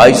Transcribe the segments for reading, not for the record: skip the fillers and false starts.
22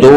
2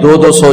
200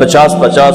50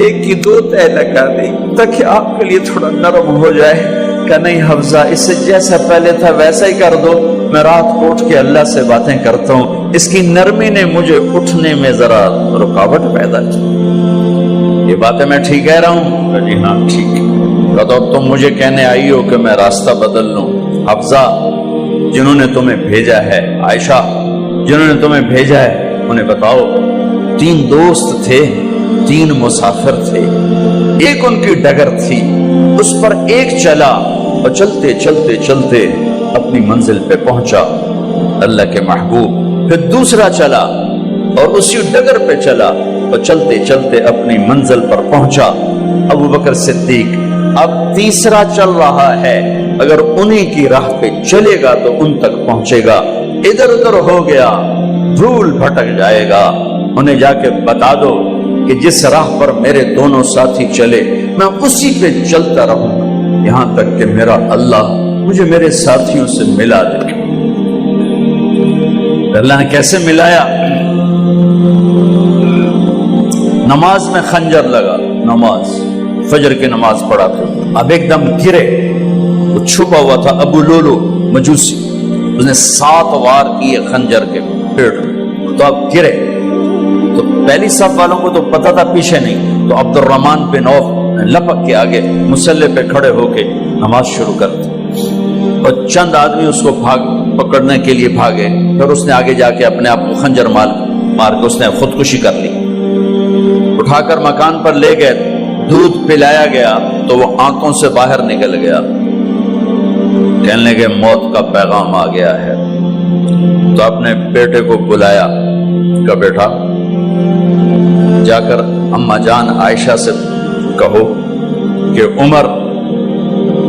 ایک کی دو تہ لگا دی تاکہ آپ کے لیے تھوڑا نرم ہو جائے۔ کہ نہیں حفظہ، اس سے جیسا پہلے تھا ویسا ہی کر دو، میں رات کو اٹھ کے اللہ سے باتیں کرتا ہوں، اس کی نرمی نے مجھے اٹھنے میں ذرا رکاوٹ پیدا کی۔ یہ باتیں میں ٹھیک کہہ رہا ہوں؟ کہ جی ہاں ٹھیک ہے۔ تو تم مجھے کہنے آئی ہو کہ میں راستہ بدل لوں؟ حفظہ، جنہوں نے تمہیں بھیجا ہے، عائشہ جنہوں نے تمہیں بھیجا ہے، انہیں بتاؤ 3 دوست تھے، 3 مسافر تھے، ایک ان کی ڈگر تھی، اس پر ایک چلا اور چلتے چلتے چلتے اپنی منزل پہ پہنچا اللہ کے محبوب، پھر دوسرا چلا اور اسی ڈگر پہ چلا اور چلتے چلتے اپنی منزل پر پہنچا ابو بکر صدیق۔ اب تیسرا چل رہا ہے، اگر انہی کی راہ پہ چلے گا تو ان تک پہنچے گا، ادھر ادھر ہو گیا دھول بھٹک جائے گا۔ انہیں جا کے بتا دو کہ جس راہ پر میرے دونوں ساتھی چلے میں اسی پہ چلتا رہوں یہاں تک کہ میرا اللہ مجھے میرے ساتھیوں سے ملا دے۔ اللہ نے کیسے ملایا؟ نماز میں خنجر لگا، نماز فجر کی نماز پڑھا تھا، اب ایک دم گرے، وہ چھپا ہوا تھا ابو لولو مجوسی، اس نے 7 وار کیے خنجر کے پیٹ میں، تو اب گرے تو پہلی صف والوں کو تو پتہ تھا پیچھے نہیں، تو عبد الرحمن بن عوف لپک کے آگے مصلی پہ کھڑے ہو کے نماز شروع کر دی، اور چند آدمی اس کو پکڑنے کے لیے بھاگے، پھر اس نے آگے جا کے اپنے آپ کو خنجر مار کے اس نے خودکشی کر لی، اٹھا کر مکان پر لے گئے، دودھ پلایا گیا تو وہ آنکھوں سے باہر نکل گیا، کہنے لگے موت کا پیغام آ گیا ہے۔ تو اپنے بیٹے کو بلایا کہ بیٹا جا کر اماں جان عائشہ سے کہو کہ عمر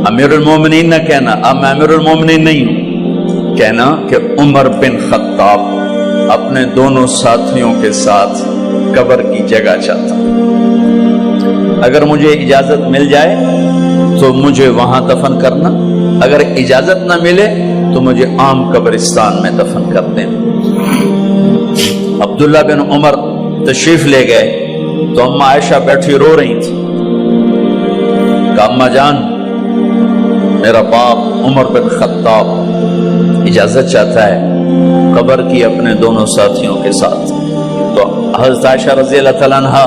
امیر المومنین نہ کہنا، اب میں امیر المومنین نہیں ہوں، کہنا کہ عمر بن خطاب اپنے دونوں ساتھیوں کے ساتھ قبر کی جگہ چاہتا، اگر مجھے اجازت مل جائے تو مجھے وہاں دفن کرنا، اگر اجازت نہ ملے تو مجھے عام قبرستان میں دفن کر دینا۔ عبداللہ بن عمر تشریف لے گئے تو اماں عائشہ بیٹھی رو رہی تھی کہ اماں جان میرا باپ عمر بن خطاب اجازت چاہتا ہے قبر کی اپنے دونوں ساتھیوں کے ساتھ۔ تو حضرت عائشہ رضی اللہ تعالیٰ عنہا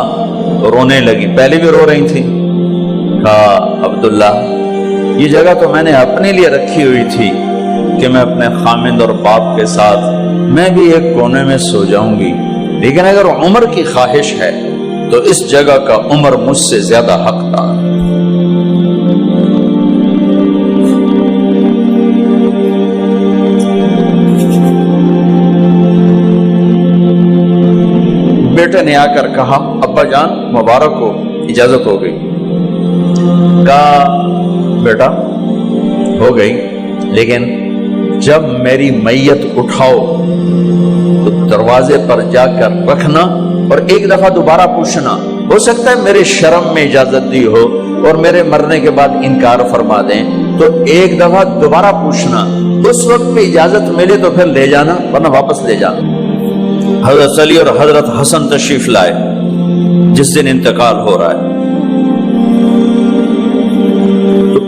رونے لگی، پہلے بھی رو رہی تھی، کہا عبداللہ یہ جگہ تو میں نے اپنے لیے رکھی ہوئی تھی کہ میں اپنے خامند اور باپ کے ساتھ میں بھی ایک کونے میں سو جاؤں گی، لیکن اگر عمر کی خواہش ہے تو اس جگہ کا عمر مجھ سے زیادہ حقدار۔ بیٹے نے آ کر کہا ابا جان مبارک ہو، اجازت ہو گئی۔ کہا بیٹا ہو گئی، لیکن جب میری میت اٹھاؤ تو دروازے پر جا کر رکھنا اور ایک دفعہ دوبارہ پوچھنا، ہو سکتا ہے میرے شرم میں اجازت دی ہو اور میرے مرنے کے بعد انکار فرما دیں، تو ایک دفعہ دوبارہ پوچھنا، اس وقت پہ اجازت ملے تو پھر لے جانا ورنہ واپس لے جانا۔ حضرت علی اور حضرت حسن تشریف لائے جس دن انتقال ہو رہا ہے، تو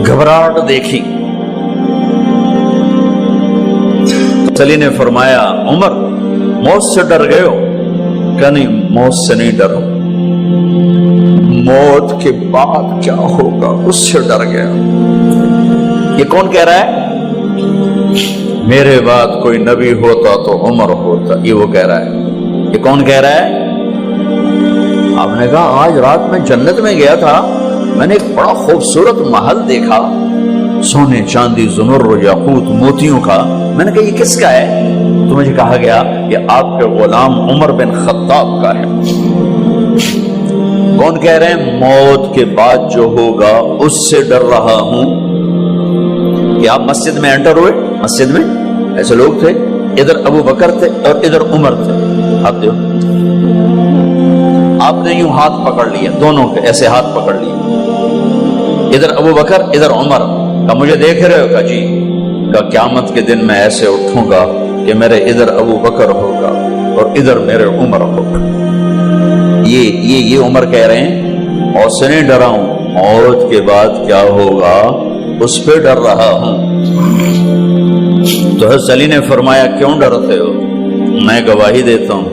گھبراہٹ دیکھی، علی نے فرمایا عمر موت سے ڈر گئے ہو؟ کہ نہیں موت سے نہیں ڈرو، موت کے بعد کیا ہوگا اس سے ڈر گیا۔ یہ کون کہہ رہا ہے؟ میرے بعد کوئی نبی ہوتا تو عمر ہوتا، یہ وہ کہہ رہا ہے۔ یہ کون کہہ رہا ہے؟ آپ نے کہا آج رات میں جنت میں گیا تھا، میں نے ایک بڑا خوبصورت محل دیکھا، سونے چاندی زمر یاقوت موتیوں کا، میں نے کہا یہ کس کا ہے؟ تو مجھے کہا گیا کہ آپ کے غلام عمر بن خطاب کا ہے۔ کون کہہ رہے ہیں؟ موت کے بعد جو ہوگا اس سے ڈر رہا ہوں۔ کہ آپ مسجد میں انٹر ہوئے، مسجد میں ایسے لوگ تھے، ادھر ابو بکر تھے اور ادھر عمر تھے، آپ دیو آپ نے یوں ہاتھ پکڑ لیا، دونوں کے ایسے ہاتھ پکڑ لیے، ادھر ابو بکر ادھر عمر، کہ مجھے دیکھ رہے ہو؟ کہ جی۔ کہ قیامت کے دن میں ایسے اٹھوں گا کہ میرے ادھر ابو بکر ہوگا اور ادھر میرے عمر ہوگا۔ یہ عمر کہہ رہے ہیں اور سے نہیں ڈرا ہوں، موت کے بعد کیا ہوگا اس پہ ڈر رہا ہوں۔ تو حضرت علی نے فرمایا کیوں ڈرتے ہو؟ میں گواہی دیتا ہوں،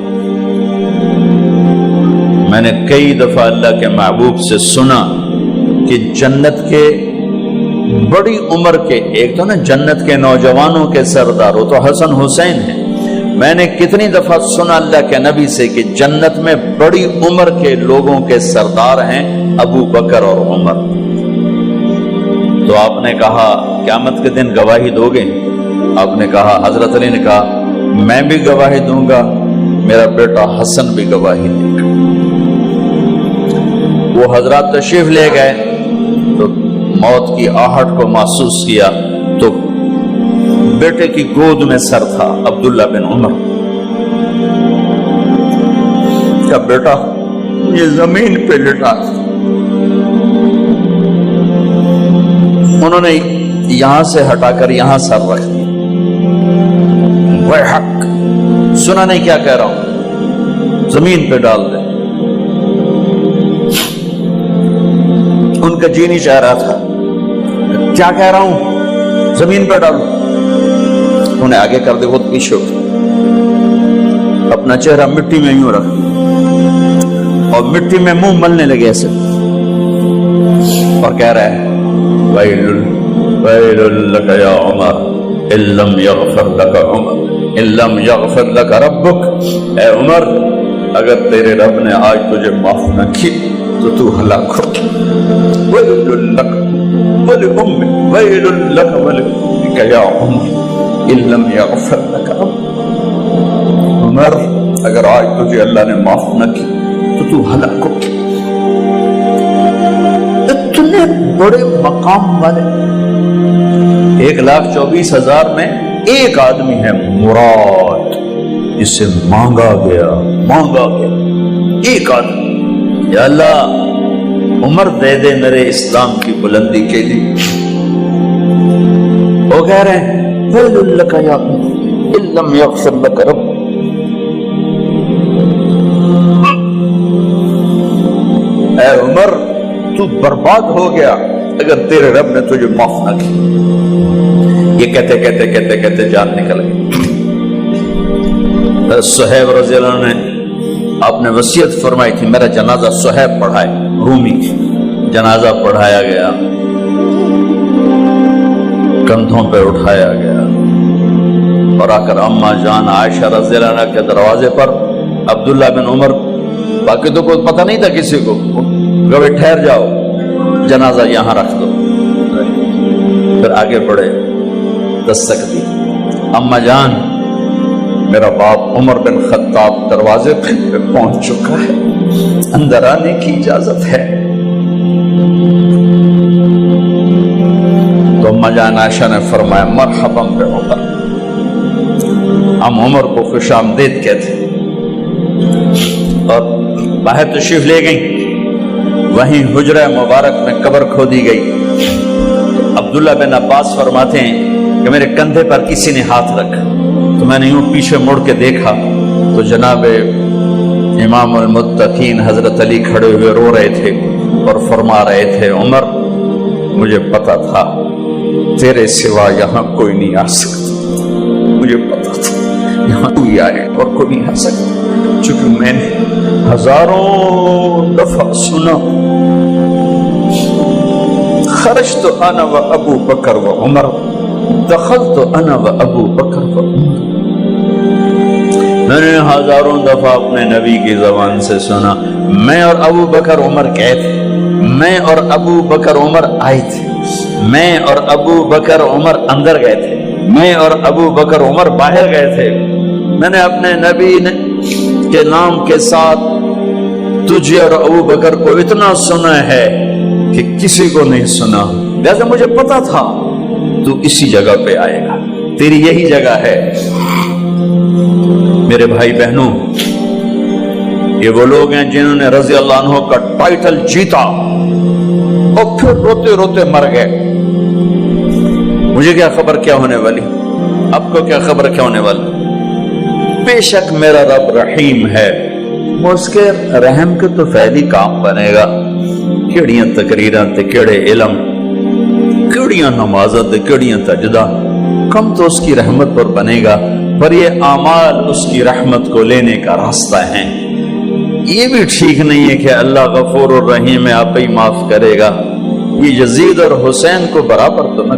میں نے کئی دفعہ اللہ کے محبوب سے سنا کہ جنت کے بڑی عمر کے، ایک تو نا جنت کے نوجوانوں کے سردار، وہ تو حسن حسین ہیں، میں نے کتنی دفعہ سنا اللہ کے نبی سے کہ جنت میں بڑی عمر کے لوگوں کے سردار ہیں ابو بکر اور عمر۔ تو آپ نے کہا قیامت کے دن گواہی دو گے؟ آپ نے کہا، حضرت علی نے کہا میں بھی گواہی دوں گا، میرا بیٹا حسن بھی گواہی دے گا۔ وہ حضرات تشریف لے گئے تو موت کی آہٹ کو محسوس کیا تو بیٹے کی گود میں سر تھا عبداللہ بن عمر کا بیٹا، یہ زمین پہ لٹا تھا۔ انہوں نے یہاں سے ہٹا کر یہاں سر رکھ دیا۔ وہ حق سنا نہیں کیا کہہ رہا ہوں، زمین پہ ڈال دے۔ ان کا جی نہیں چاہ رہا تھا، کیا کہہ رہا ہوں، زمین پہ ڈالو۔ انہیں آگے کر دے، خود پیچھے اٹھ، اپنا چہرہ مٹی میں یوں رکھ اور مٹی میں منہ ملنے لگے ایسے، اور کہہ رہا ہے ویل لک یا عمر ان لم یغفر لک عمر ان لم یغفر لک ربک، اے عمر اگر تیرے رب نے آج تجھے معاف نہ کی تو تو ہلاک ہو۔ ویل لک ولأمک ویل لک ولأمک یا عمر ان لم یغفر لک ربک، عمر اگر آج تجھے اللہ نے معاف نہ کی تو تو ہلاک ہو۔ اتنے بڑے مقام والے 1,24,000 میں ایک آدمی ہے مراد، جسے مانگا گیا ایک آدمی، یا اللہ عمر دے دے میرے اسلام کی بلندی کے لیے۔ وہ کہہ رہے ہیں ویل لک یا عمر ان لم یغفر لک رب، اے عمر تو برباد ہو گیا اگر تیرے رب نے تجھے معاف نہ کی۔ یہ کہتے کہتے کہتے کہتے جان نکل گئی۔ صہیب رضی اللہ عنہ نے آپ نے وصیت فرمائی تھی میرا جنازہ صہیب پڑھائے، رومی جنازہ پڑھایا گیا، کندھوں پہ اٹھایا گیا، اور آ کر اماں جان عائشہ رضی اللہ عنہ کے دروازے پر عبداللہ بن عمر، باقی تو کوئی پتہ نہیں تھا کسی کو، کبھی ٹھہر جاؤ جنازہ یہاں رکھ دو، پھر آگے بڑھے، دستک دی، اماں جان میرا باپ عمر بن خطاب دروازے پہ پہنچ چکا ہے، اندر آنے کی اجازت ہے۔ تو اماں جان عائشہ نے فرمایا مرحبا بعمر، ہم عمر کو خوش آمدید کہتے، اور باہر تشریف لے گئیں۔ وہیں حجرہ مبارک میں قبر کھودی گئی۔ عبداللہ بن عباس فرماتے ہیں کہ میرے کندھے پر کسی نے ہاتھ رکھا تو میں نے یوں پیچھے مڑ کے دیکھا تو جناب امام المتقین حضرت علی کھڑے ہوئے رو رہے تھے اور فرما رہے تھے عمر مجھے پتا تھا تیرے سوا یہاں کوئی نہیں آ سکتا، مجھے پتا تھا یہاں کوئی آئے اور کوئی نہیں آ سکتا، چونکہ میں نے ہزاروں دفعہ سنا خرجت انا و ابو بکر و عمر دخلت انا و ابو بکر و عمر، میں نے ہزاروں دفعہ اپنے نبی کی زبان سے سنا میں اور ابو بکر عمر گئے تھے، میں اور ابو بکر عمر آئے تھے، میں اور ابو بکر عمر اندر گئے تھے، میں اور ابو بکر عمر باہر گئے تھے، میں نے اپنے نبی کے نام کے ساتھ تجھے اور ابو بکر کو اتنا سنا ہے کہ کسی کو نہیں سنا، لہذا مجھے پتا تھا تو اسی جگہ پہ آئے گا، تیری یہی جگہ ہے۔ میرے بھائی بہنوں، یہ وہ لوگ ہیں جنہوں نے رضی اللہ عنہ کا ٹائٹل جیتا اور پھر روتے روتے مر گئے۔ مجھے کیا خبر کیا ہونے والی، آپ کو کیا خبر کیا ہونے والی؟ بے شک میرا رب رحیم ہے، وہ اس کے رحم کے تو فعلی کام بنے گا، کیڑیاں تقریراں تے کیڑے علم، کیڑیاں نمازاں تے کیڑیاں سجدہ، کم تو اس کی رحمت پر بنے گا، پر یہ اعمال اس کی رحمت کو لینے کا راستہ ہیں۔ یہ بھی ٹھیک نہیں ہے کہ اللہ غفور الرحیم ہے، آپ ہی معاف کرے گا، یہ یزید اور حسین کو برابر تو نہ